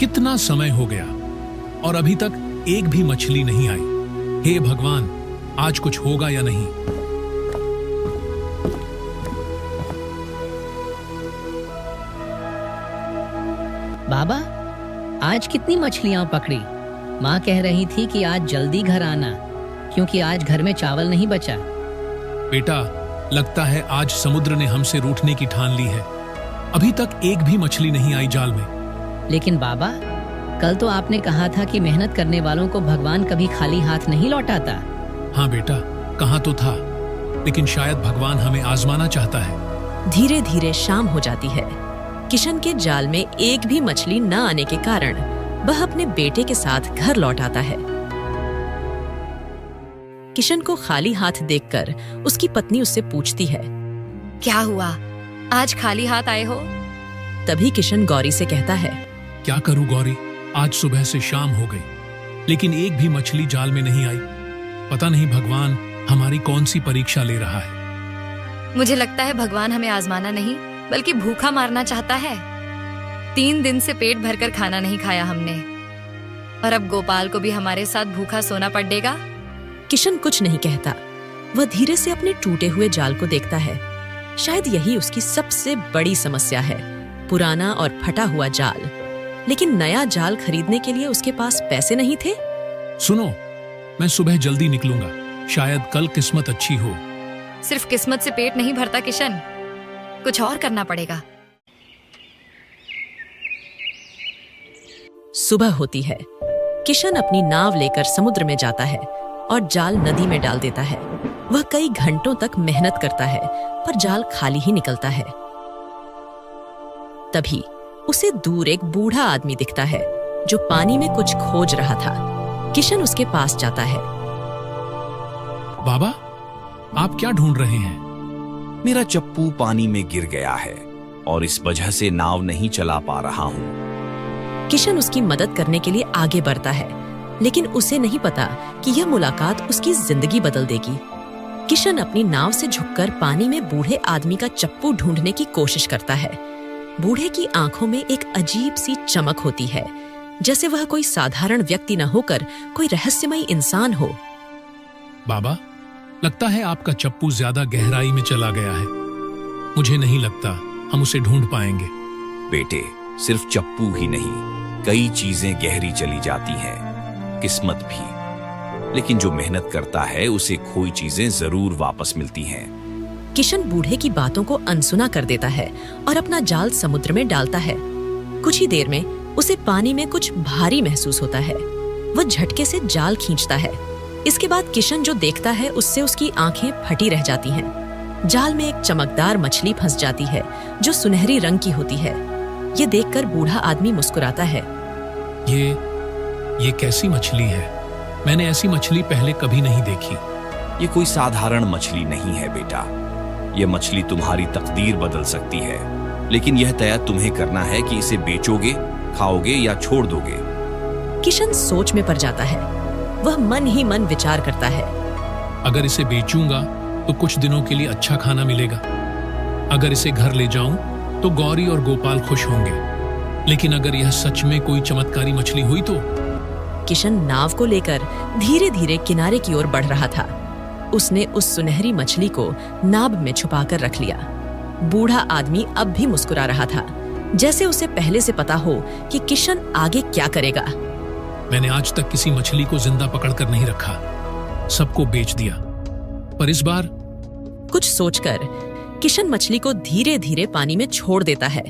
कितना समय हो गया और अभी तक एक भी मछली नहीं आई। हे भगवान, आज कुछ होगा या नहीं। बाबा, आज कितनी मछलियां पकड़ी? माँ कह रही थी कि आज जल्दी घर आना, क्योंकि आज घर में चावल नहीं बचा। बेटा, लगता है आज समुद्र ने हमसे रूठने की ठान ली है। अभी तक एक भी मछली नहीं आई जाल में। लेकिन बाबा, कल तो आपने कहा था कि मेहनत करने वालों को भगवान कभी खाली हाथ नहीं लौटाता। हाँ बेटा, कहा तो था, लेकिन शायद भगवान हमें आजमाना चाहता है। धीरे धीरे शाम हो जाती है। किशन के जाल में एक भी मछली न आने के कारण वह अपने बेटे के साथ घर लौट आता है। किशन को खाली हाथ देखकर उसकी पत्नी उससे पूछती है, क्या हुआ, आज खाली हाथ आए हो? तभी किशन गौरी से कहता है, क्या करूं गौरी, आज सुबह से शाम हो गई, लेकिन एक भी मछली जाल में नहीं आई। पता नहीं भगवान हमारी कौन सी परीक्षा ले रहा है। मुझे लगता है भगवान हमें आजमाना नहीं बल्कि भूखा मारना चाहता है। 3 दिन से पेट भरकर खाना नहीं खाया हमने, और अब गोपाल को भी हमारे साथ भूखा सोना पड़ेगा। किशन कुछ नहीं कहता। वह धीरे से अपने टूटे हुए जाल को देखता है। शायद यही उसकी सबसे बड़ी समस्या है, पुराना और फटा हुआ जाल। लेकिन नया जाल खरीदने के लिए उसके पास पैसे नहीं थे। सुनो, मैं सुबह जल्दी निकलूंगा, शायद कल किस्मत अच्छी हो। सिर्फ किस्मत से पेट नहीं भरता किशन, कुछ और करना पड़ेगा। सुबह होती है। किशन अपनी नाव लेकर समुद्र में जाता है और जाल नदी में डाल देता है। वह कई घंटों तक मेहनत करता है, पर जाल खाली ही निकलता है। तभी उसे दूर एक बूढ़ा आदमी दिखता है जो पानी में कुछ खोज रहा था। किशन उसके पास जाता है। बाबा, आप क्या ढूंढ रहे हैं? मेरा चप्पू पानी में गिर गया है और इस वजह से नाव नहीं चला पा रहा हूँ। किशन उसकी मदद करने के लिए आगे बढ़ता है, लेकिन उसे नहीं पता कि यह मुलाकात उसकी जिंदगी बदल देगी। किशन अपनी नाव से झुककर पानी में बूढ़े आदमी का चप्पू ढूंढने की कोशिश करता है। बूढ़े की आंखों में एक अजीब सी चमक होती है, जैसे वह कोई साधारण व्यक्ति न होकर कोई रहस्यमयी इंसान हो। बाबा, लगता है आपका चप्पू ज्यादा गहराई में चला गया है। मुझे नहीं लगता हम उसे ढूंढ पाएंगे। बेटे, सिर्फ चप्पू ही नहीं, कई चीजें गहरी चली जाती हैं, किस्मत भी। लेकिन जो मेहनत करता है उसे खोई चीजें जरूर वापस मिलती हैं। किशन बूढ़े की बातों को अनसुना कर देता है और अपना जाल समुद्र में डालता है। कुछ ही देर में उसे पानी में कुछ भारी महसूस होता है। वह झटके से जाल खींचता है। इसके बाद किशन जो देखता है उससे उसकी आंखें फटी रह जाती हैं। जाल में एक चमकदार मछली फंस जाती है जो सुनहरी रंग की होती है। ये देखकर बूढ़ा आदमी मुस्कुराता है। ये कैसी मछली है? मैंने ऐसी मछली पहले कभी नहीं देखी। ये कोई साधारण मछली नहीं है बेटा। ये मछली तुम्हारी तकदीर बदल सकती है, लेकिन यह तय तुम्हें करना है कि इसे बेचोगे, खाओगे या छोड़ दोगे। किशन सोच में पड़ जाता है। वह मन ही मन विचार करता है। अगर इसे बेचूंगा तो कुछ दिनों के लिए अच्छा खाना मिलेगा। अगर इसे घर ले जाऊं तो गौरी और गोपाल खुश होंगे। लेकिन अगर यह सच में कोई चमत्कारी मछली हुई तो? किशन नाव को लेकर धीरे धीरे किनारे की ओर बढ़ रहा था। उसने उस सुनहरी मछली को नाव में छुपाकर रख लिया। बूढ़ा आदमी अब भी मुस्कुरा रहा था, जैसे उसे पहले से पता हो कि किशन आगे क्या करेगा। मैंने आज तक किसी मछली को जिंदा पकड़कर नहीं रखा, सबको बेच दिया। पर इस बार कुछ सोचकर किशन मछली को धीरे धीरे पानी में छोड़ देता है।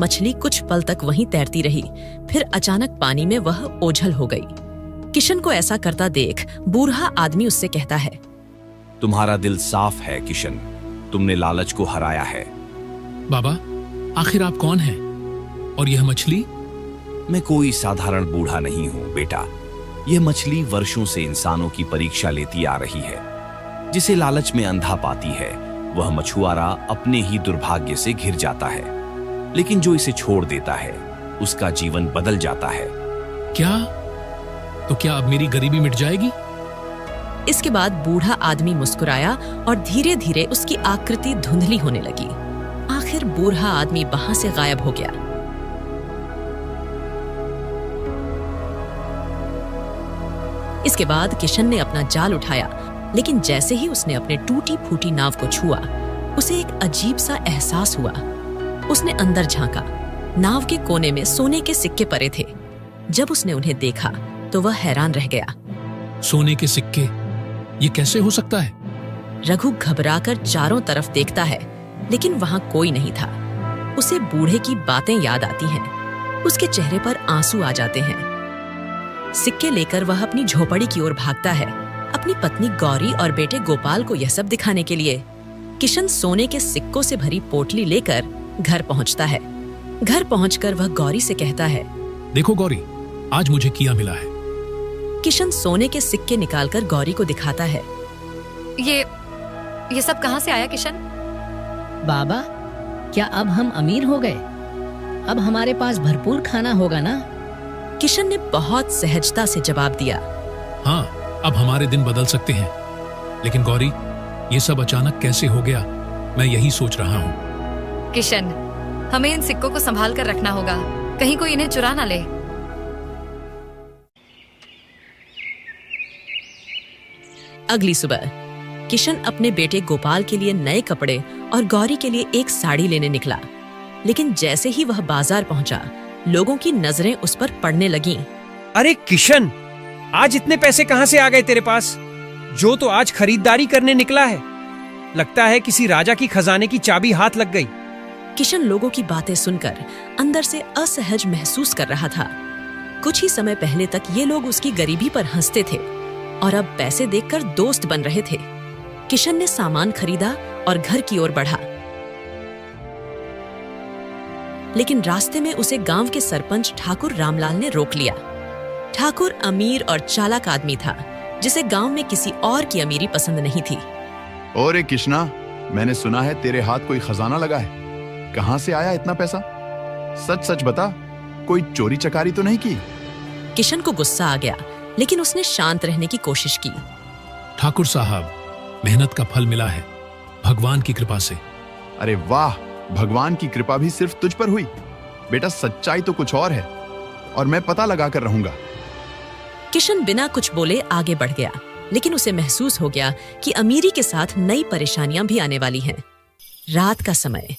मछली कुछ पल तक वहीं तैरती रही, फिर अचानक पानी में वह ओझल हो गई। किशन को ऐसा करता देख बूढ़ा आदमी उससे कहता है, तुम्हारा दिल साफ है किशन, तुमने लालच को हराया है। बाबा, आखिर आप कौन हैं? और यह मछली? मैं कोई साधारण बूढ़ा नहीं हूँ बेटा। यह मछली वर्षों से इंसानों की परीक्षा लेती आ रही है। जिसे लालच में अंधा पाती है वह मछुआरा अपने ही दुर्भाग्य से घिर जाता है, लेकिन जो इसे छोड़ देता है उसका जीवन बदल जाता है। क्या? तो क्या अब मेरी गरीबी मिट जाएगी? इसके बाद बूढ़ा आदमी मुस्कुराया और धीरे धीरे उसकी आकृति धुंधली होने लगी। आखिर बूढ़ा आदमी वहां से गायब हो गया। इसके बाद किशन ने अपना जाल उठाया, लेकिन जैसे ही उसने अपने टूटी फूटी नाव को छुआ, उसे एक अजीब सा एहसास हुआ। उसने अंदर झांका। नाव के कोने में सोने के सिक्के पड़े थे। जब उसने उन्हें देखा तो वह हैरान रह गया। सोने के सिक्के? ये कैसे हो सकता है? रघु घबराकर चारों तरफ देखता है, लेकिन वहां कोई नहीं था। उसे बूढ़े की बातें याद आती हैं। उसके चेहरे पर आंसू आ जाते हैं। सिक्के लेकर वह अपनी झोपड़ी की ओर भागता है, अपनी पत्नी गौरी और बेटे गोपाल को यह सब दिखाने के लिए। किशन सोने के सिक्कों से भरी पोटली लेकर घर पहुंचता है। घर पहुंचकर वह गौरी से कहता है, देखो गौरी, आज मुझे किया मिला है। किशन सोने के सिक्के निकालकर गौरी को दिखाता है। ये सब कहाँ से आया किशन? बाबा, क्या अब हम अमीर हो गए? अब हमारे पास भरपूर खाना होगा ना? किशन ने बहुत सहजता से जवाब दिया। हाँ, अब हमारे दिन बदल सकते हैं। लेकिन गौरी, ये सब अचानक कैसे हो गया, मैं यही सोच रहा हूँ। किशन, हमें इन सिक्कों को संभाल कर रखना होगा, कहीं कोई इन्हें चुरा ना ले। अगली सुबह किशन अपने बेटे गोपाल के लिए नए कपड़े और गौरी के लिए एक साड़ी लेने निकला। लेकिन जैसे ही वह बाजार पहुंचा, लोगों की नजरें उस पर पड़ने लगीं। अरे किशन, आज इतने पैसे कहाँ से आ गए तेरे पास? जो तो आज खरीदारी करने निकला है। लगता है किसी राजा की खजाने की चाबी हाथ लग गई। किशन लोगों की बातें सुनकर अंदर से असहज महसूस कर रहा था। कुछ ही समय पहले तक ये लोग उसकी गरीबी पर हंसते थे और अब पैसे देखकर दोस्त बन रहे थे। किशन ने सामान खरीदा और घर की ओर बढ़ा। लेकिन रास्ते में उसे गांव के सरपंच ठाकुर रामलाल ने रोक लिया। ठाकुर अमीर और चालाक आदमी था, जिसे गांव में किसी और की अमीरी पसंद नहीं थी। ओरे कृष्णा, मैंने सुना है तेरे हाथ कोई खजाना लगा है। कहां से आया इतना पैसा? सच सच बता, कोई चोरी चकारी तो नहीं की? किशन को गुस्सा आ गया, लेकिन उसने शांत रहने की कोशिश की। ठाकुर साहब, मेहनत का फल मिला है, भगवान की कृपा से। अरे वाह, भगवान की कृपा भी सिर्फ तुझ पर हुई? बेटा, सच्चाई तो कुछ और है और मैं पता लगा कर रहूंगा। किशन बिना कुछ बोले आगे बढ़ गया, लेकिन उसे महसूस हो गया कि अमीरी के साथ नई परेशानियां भी आने वाली हैं। रात का समय।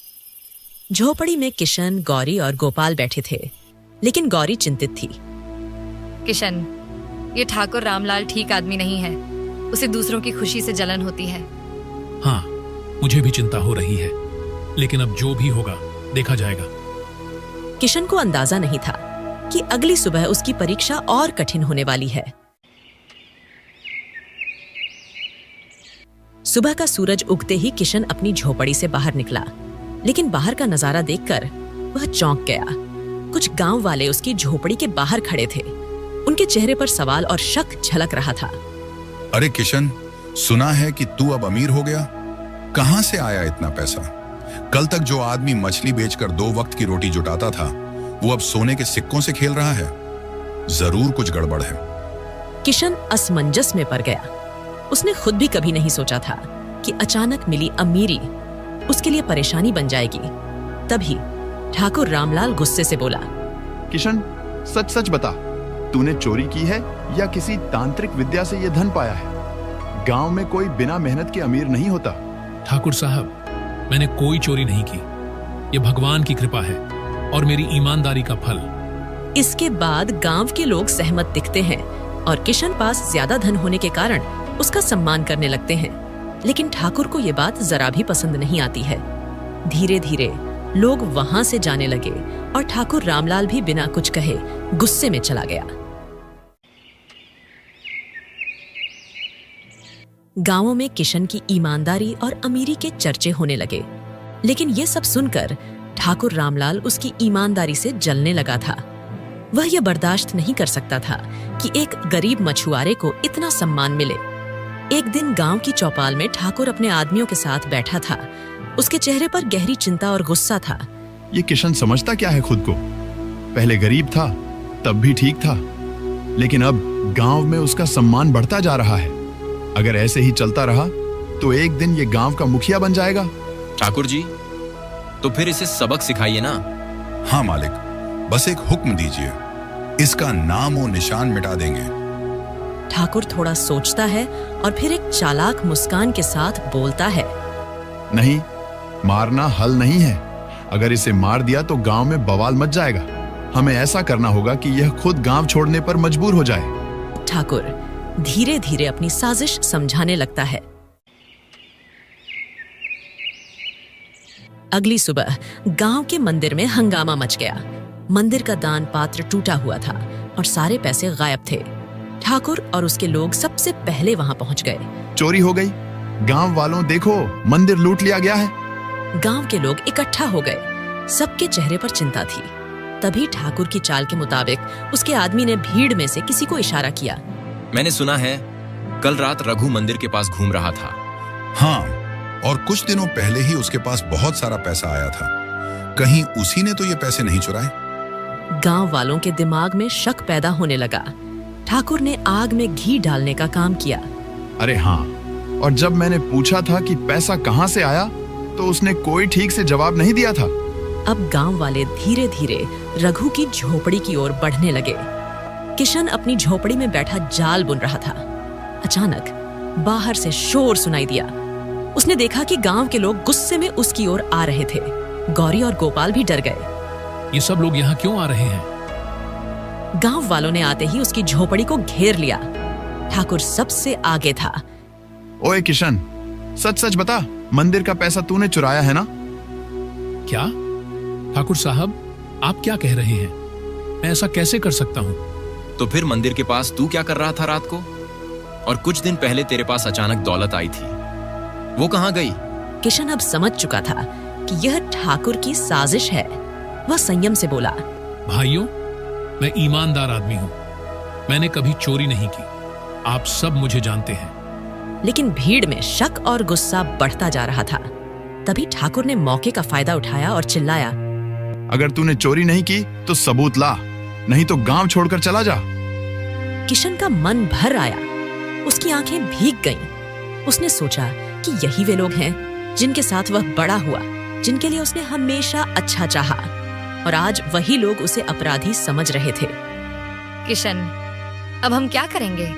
झोपड़ी में किशन, गौरी और गोपाल बैठे थे, लेकिन गौरी चिंतित थी। किशन, ये ठाकुर रामलाल ठीक आदमी नहीं है। उसे दूसरों की खुशी से जलन होती है। हाँ, मुझे भी चिंता हो रही है, लेकिन अब जो भी होगा देखा जाएगा। किशन को अंदाजा नहीं था कि अगली सुबह उसकी परीक्षा और कठिन होने वाली है। सुबह का सूरज उगते ही किशन अपनी झोपड़ी से बाहर निकला, लेकिन बाहर का नजारा देखकर वह चौंक गया। कुछ गांव वाले उसकी झोपड़ी के बाहर खड़े थे। उनके चेहरे पर सवाल और शक झलक रहा था। अरे किशन, सुना है कि तू अब अमीर हो गया। कहां से आया इतना पैसा? कल तक जो आदमी मछली बेचकर 2 वक्त की रोटी जुटाता था, वो अब सोने के सिक्कों से खेल रहा है। जरूर कुछ गड़बड़ है। किशन असमंजस में पड़ गया। उसने खुद भी कभी नहीं सोचा था कि अचानक मिली अमीरी उसके लिए परेशानी बन जाएगी। तभी ठाकुर रामलाल गुस्से से बोला, किशन, सच सच बता, तूने चोरी की है या किसी तांत्रिक विद्या से यह धन पाया है? गांव में कोई बिना मेहनत के अमीर नहीं होता। ठाकुर साहब, मैंने कोई चोरी नहीं की। ये भगवान की कृपा है और मेरी ईमानदारी का फल। इसके बाद गांव के लोग सहमत दिखते हैं और किशन पास ज्यादा धन होने के कारण उसका सम्मान करने लगते हैं। लेकिन ठाकुर को ये बात जरा भी पसंद नहीं आती है। धीरे धीरे लोग वहां से जाने लगे और ठाकुर रामलाल भी बिना कुछ कहे गुस्से में चला गया। गांवों में किशन की ईमानदारी और अमीरी के चर्चे होने लगे, लेकिन ये सब सुनकर ठाकुर रामलाल उसकी ईमानदारी से जलने लगा था। वह यह बर्दाश्त नहीं कर सकता था कि एक गरीब मछुआरे को इतना सम्मान मिले। एक दिन गांव की चौपाल में ठाकुर अपने आदमियों के साथ बैठा था। उसके चेहरे पर गहरी चिंता और गुस्सा था। ये किशन समझता क्या है खुद को? पहले गरीब था, तब भी ठीक था, लेकिन अब गांव में उसका सम्मान बढ़ता जा रहा है। अगर ऐसे ही चलता रहा तो एक दिन ये गांव का मुखिया बन जाएगा। ठाकुर जी, तो फिर इसे सबक सिखाइए ना। हाँ मालिक, बस एक हुक्म दीजिए, इसका नाम और निशान मिटा देंगे। ठाकुर थोड़ा सोचता है और फिर एक चालाक मुस्कान के साथ बोलता है, नहीं, मारना हल नहीं है। अगर इसे मार दिया तो गांव में बवाल मच जाएगा। हमें ऐसा करना होगा कि यह खुद गांव छोड़ने पर मजबूर हो जाए। ठाकुर धीरे धीरे अपनी साजिश समझाने लगता है। अगली सुबह गांव के मंदिर में हंगामा मच गया। मंदिर का दान पात्र टूटा हुआ था और सारे पैसे गायब थे। ठाकुर और उसके लोग सबसे पहले वहां पहुंच गए। चोरी हो गई, गांव वालों देखो, मंदिर लूट लिया गया है। गांव के लोग इकट्ठा हो गए। सबके चेहरे पर चिंता थी। तभी ठाकुर की चाल के मुताबिक उसके आदमी ने भीड़ में से किसी को इशारा किया। मैंने सुना है कल रात रघु मंदिर के पास घूम रहा था। हाँ, और कुछ दिनों पहले ही उसके पास बहुत सारा पैसा आया था। कहीं उसी ने तो ये पैसे नहीं चुराए? गांव वालों के दिमाग में शक पैदा होने लगा। ठाकुर ने आग में घी डालने का काम किया। अरे हाँ, और जब मैंने पूछा था कि पैसा कहां से आया तो उसने कोई ठीक से जवाब नहीं दिया था। अब गांव वाले धीरे धीरे रघु की झोपड़ी की ओर बढ़ने लगे। किशन अपनी झोपड़ी में बैठा जाल बुन रहा था। अचानक बाहर से शोर सुनाई दिया। उसने देखा कि गांव के लोग गुस्से में उसकी ओर आ रहे थे। गौरी और गोपाल भी डर गए। ये सब लोग यहाँ क्यों आ रहे हैं? गांव वालों ने आते ही उसकी झोपड़ी को घेर लिया। ठाकुर सबसे आगे था। ओए किशन, सच सच बता, मंदिर का पैसा तूने चुराया है ना? क्या? ठाकुर साहब, आप क्या कह रहे हैं? मैं ऐसा कैसे कर सकता हूँ? तो फिर मंदिर के पास तू क्या कर रहा था रात को? और कुछ दिन पहले तेरे पास अचानक दौलत आई थी, वो कहाँ गई? किशन अब समझ चुका था कि यह ठाकुर की साजिश है। वह संयम से बोला, भाइयों, मैं ईमानदार आदमी हूँ। मैंने कभी चोरी नहीं की। आप सब मुझे जानते हैं। लेकिन भीड़ में शक और गुस्सा बढ़ता जा रहा था। तभी ठाकुर ने मौके का फायदा उठाया और चिल्लाया, अगर तूने चोरी नहीं की तो सबूत ला, नहीं तो गांव छोड़कर चला जा। किशन का मन भर आया। उसकी आंखें भीग गईं। उसने सोचा कि यही वे लोग हैं जिनके साथ वह बड़ा हुआ, जिनके लिए उसने हमेशा अच्छा चाहा, और आज वही लोग उसे अपराधी समझ रहे थे। किशन, अब हम क्या करेंगे?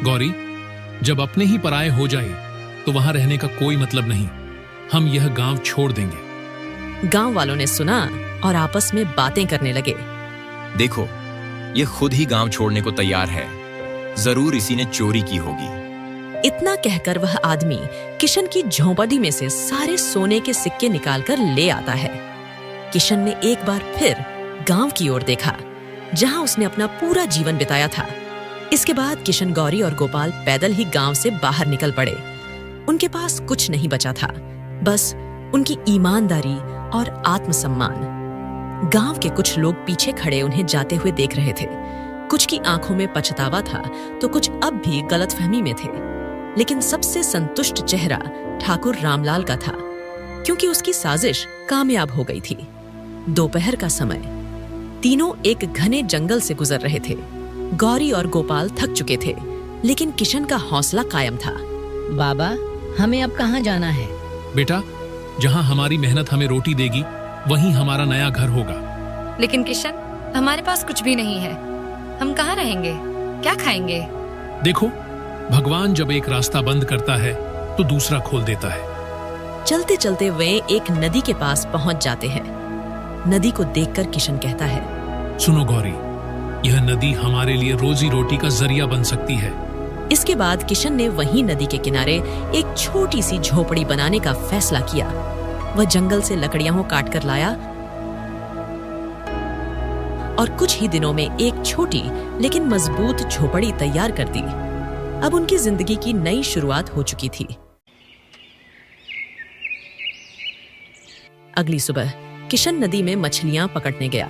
गौरी, जब अपने ही पराये हो जाए तो वहां रहने का कोई मतलब नहीं। हम यह गांव छोड़ देंगे। गांव वालों ने सुना और आपस में बातें करने लगे। देखो, ये खुद ही गांव छोड़ने को तैयार है। जरूर इसी ने चोरी की होगी। इतना कहकर वह आदमी किशन की झोंपड़ी में से सारे सोने के सिक्के निकालकर ले आता है। किशन ने एक बार फिर गांव की ओर देखा, जहां उसने अपना पूरा जीवन बिताया था। इसके बाद किशन, गौरी और गोपाल पैदल ही गांव से बाहर निकल पड़े। उनके पास कुछ नहीं बचा था, बस उनकी ईमानदारी और आत्मसम्मान। गांव के कुछ लोग पीछे खड़े उन्हें जाते हुए देख रहे थे। कुछ की आंखों में पछतावा था तो कुछ अब भी गलतफहमी में थे। लेकिन सबसे संतुष्ट चेहरा ठाकुर रामलाल का था, क्योंकि उसकी साजिश कामयाब हो गई थी। दोपहर का समय, तीनों एक घने जंगल से गुजर रहे थे। गौरी और गोपाल थक चुके थे, लेकिन किशन का हौसला कायम था। बाबा, हमें अब कहाँ जाना है? बेटा, जहाँ हमारी मेहनत हमें रोटी देगी वहीं हमारा नया घर होगा। लेकिन किशन, हमारे पास कुछ भी नहीं है। हम कहाँ रहेंगे? क्या खाएंगे? देखो, भगवान जब एक रास्ता बंद करता है तो दूसरा खोल देता है। चलते चलते वे एक नदी के पास पहुंच जाते हैं। नदी को देखकर किशन कहता है, सुनो गौरी, यह नदी हमारे लिए रोजी रोटी का जरिया बन सकती है। इसके बाद किशन ने वहीं नदी के किनारे एक छोटी सी झोपड़ी बनाने का फैसला किया। वह जंगल से लकड़ियां काट कर लाया और कुछ ही दिनों में एक छोटी लेकिन मजबूत झोपड़ी तैयार कर दी। अब उनकी जिंदगी की नई शुरुआत हो चुकी थी। अगली सुबह किशन नदी में मछलियां पकड़ने गया।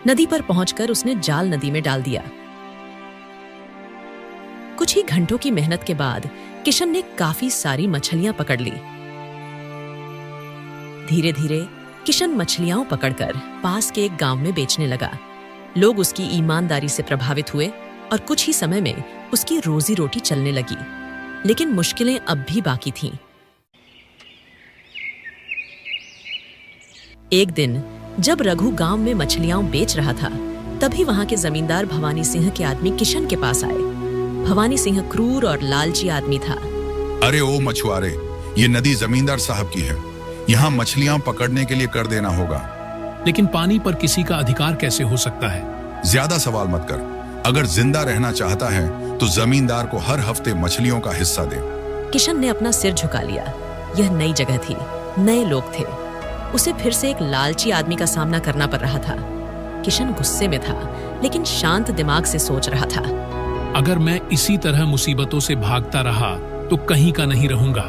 नदी पर पहुंचकर उसने जाल नदी में डाल दिया। कुछ ही घंटों की मेहनत के बाद किशन ने काफी सारी मछलियां पकड़ ली। धीरे धीरे किशन मछलियां पकड़कर पास के एक गांव में बेचने लगा। लोग उसकी ईमानदारी से प्रभावित हुए और कुछ ही समय में उसकी रोजी रोटी चलने लगी। लेकिन मुश्किलें अब भी बाकी थीं। एक दिन जब रघु गांव में मछलियां बेच रहा था, तभी वहां के जमींदार भवानी सिंह के आदमी किशन के पास आए। भवानी सिंह क्रूर और लालची आदमी था। अरे ओ मछुआरे, ये नदी जमींदार साहब की है, यहाँ मछलियां पकड़ने के लिए कर देना होगा। लेकिन पानी पर किसी का अधिकार कैसे हो सकता है? ज्यादा सवाल मत कर। अगर जिंदा रहना चाहता है तो जमींदार को हर हफ्ते मछलियों का हिस्सा दे। किशन ने अपना सिर झुका लिया। यह नई जगह थी, नए लोग थे। उसे फिर से एक लालची आदमी का सामना करना पड़ रहा था। किशन गुस्से में था, लेकिन शांत दिमाग से सोच रहा था। अगर मैं इसी तरह मुसीबतों से भागता रहा तो कहीं का नहीं रहूंगा।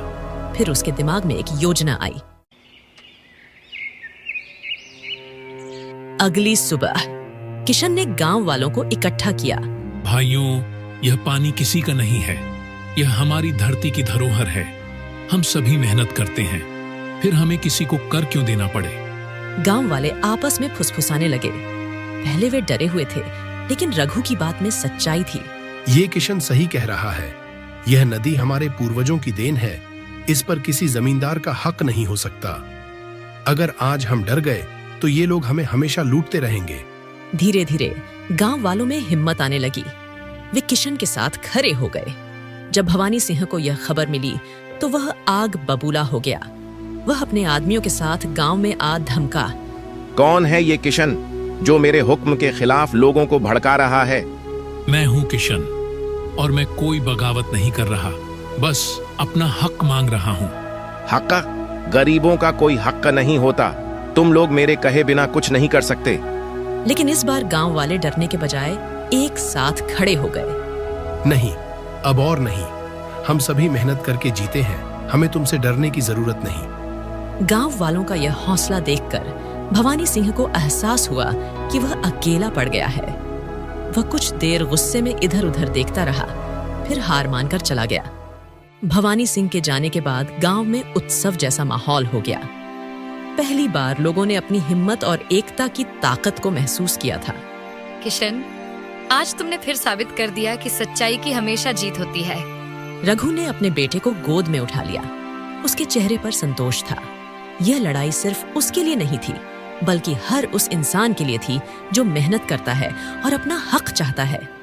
फिर उसके दिमाग में एक योजना आई। अगली सुबह किशन ने गांव वालों को इकट्ठा किया। भाइयों, यह पानी किसी का नहीं है, यह हमारी धरती की धरोहर है। हम सभी मेहनत करते हैं, फिर हमें किसी को कर क्यों देना पड़े? गांव वाले आपस में फुसफुसाने लगे। पहले वे डरे हुए थे, लेकिन रघु की बात में सच्चाई थी। ये किशन सही कह रहा है। यह नदी हमारे पूर्वजों की देन है, इस पर किसी जमींदार का हक नहीं हो सकता। अगर आज हम डर गए तो ये लोग हमें हमेशा लूटते रहेंगे। धीरे धीरे गांव वालों में हिम्मत आने लगी। वे किशन के साथ खड़े हो गए। जब भवानी सिंह को यह खबर मिली तो वह आग बबूला हो गया। वह अपने आदमियों के साथ गांव में आ धमका। कौन है ये किशन जो मेरे हुक्म के खिलाफ लोगों को भड़का रहा है? मैं हूं किशन, और मैं कोई बगावत नहीं कर रहा, बस अपना हक मांग रहा हूं। हक? गरीबों का कोई हक नहीं होता। तुम लोग मेरे कहे बिना कुछ नहीं कर सकते। लेकिन इस बार गांव वाले डरने के बजाय एक साथ खड़े हो गए। नहीं, अब और नहीं। हम सभी मेहनत करके जीते हैं, हमें तुमसे डरने की जरूरत नहीं। गांव वालों का यह हौसला देखकर भवानी सिंह को एहसास हुआ कि वह अकेला पड़ गया है। वह कुछ देर गुस्से में इधर उधर देखता रहा, फिर हार मानकर चला गया। भवानी सिंह के जाने के बाद गांव में उत्सव जैसा माहौल हो गया। पहली बार लोगों ने अपनी हिम्मत और एकता की ताकत को महसूस किया था। किशन, आज तुमने फिर साबित कर दिया कि सच्चाई की हमेशा जीत होती है। रघु ने अपने बेटे को गोद में उठा लिया। उसके चेहरे पर संतोष था। यह लड़ाई सिर्फ उसके लिए नहीं थी, बल्कि हर उस इंसान के लिए थी जो मेहनत करता है और अपना हक चाहता है।